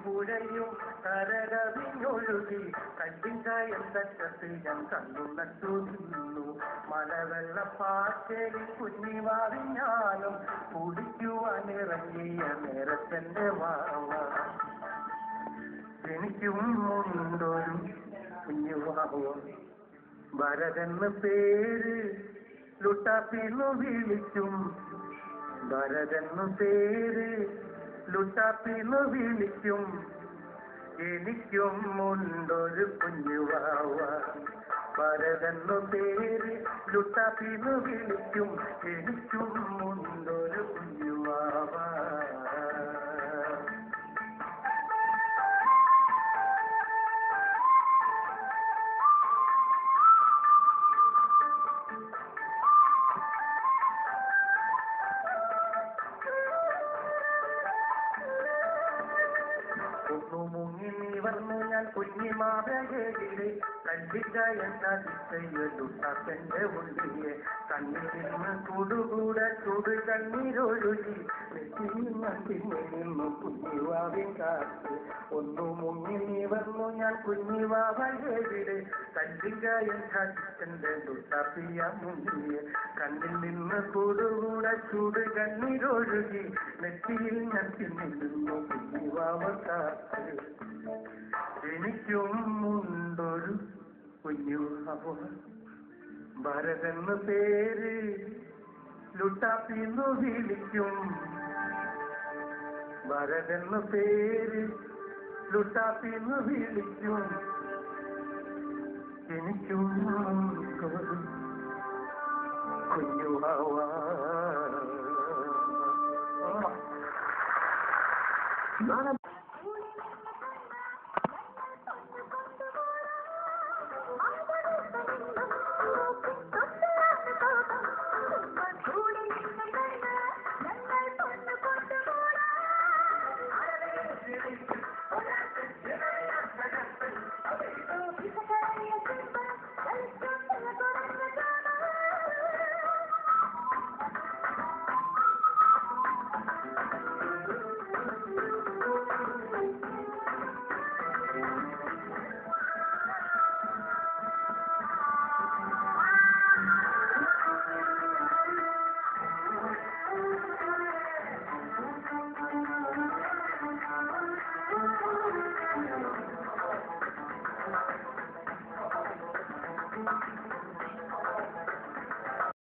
പുഴയും കരകവിഞ്ഞൊഴുകി കല്ലിങ്കായൽ തറ്റത്ത് ഞാൻ കണ്ണു നട്ടു നിന്നു. മലവെള്ളപ്പാച്ചേരി കുഞ്ഞിവാവിഞ്ഞാലും കുടിക്കുവാനിറങ്ങിയ നേരത്തെന്റെ വാവ. എനിക്കും ഉണ്ടൊരു കുഞ്ഞുവാവ, ഭരതെന്ന് പേര് ലുട്ടാപ്പിന്നു വിളിക്കും. ഭരതെന്നു പേര് ലുട്ടാപ്പിന്നു വിളിക്കും. എനിക്കും ഉണ്ടൊരു കുഞ്ഞുവാവ, ഭരതെന്നു പേര് ലുട്ടാപ്പിന്നു വിളിക്കും. എനിക്കും ഉണ്ടൊരു കുഞ്ഞുവാവ. മുങ്ങി നിവർന്നു ഞാൻ കുഞ്ഞിമാവേലിലെ കല്ലിക്കായന്റെ ഉള്ളിയെ കണ്ണിൽ നിന്ന് കൂടുകൂടെ ചൂട് കണ്ണീരൊഴുകി നിന്നു കുഞ്ഞിവാവിൻ കാത്ത്. ഒന്നു മുങ്ങി നിവർന്നു ഞാൻ കുഞ്ഞിവാവേലിലെ കല്ലിക്കായന്റെ ലുട്ടാപ്പിയ മുന്നിയെ കണ്ണിൽ നിന്ന് കൂടുകൂടെ ചൂട് കണ്ണീരൊഴുകി നെറ്റിയിൽ ഞാൻ പിന്നിരുന്നു കുഞ്ഞിവാവ കാത്ത്. എനിക്കും ഉണ്ടൊരു കുഞ്ഞുവാവ, ഭരതെന്ന് പേര് ലുട്ടാപ്പിന്നു വിളിക്കും. ഭരതെന്ന് പേര് ലുട്ടാപ്പിന്നു വിളിക്കും. എനിക്കും ഉണ്ടൊരു കുഞ്ഞുവാവ.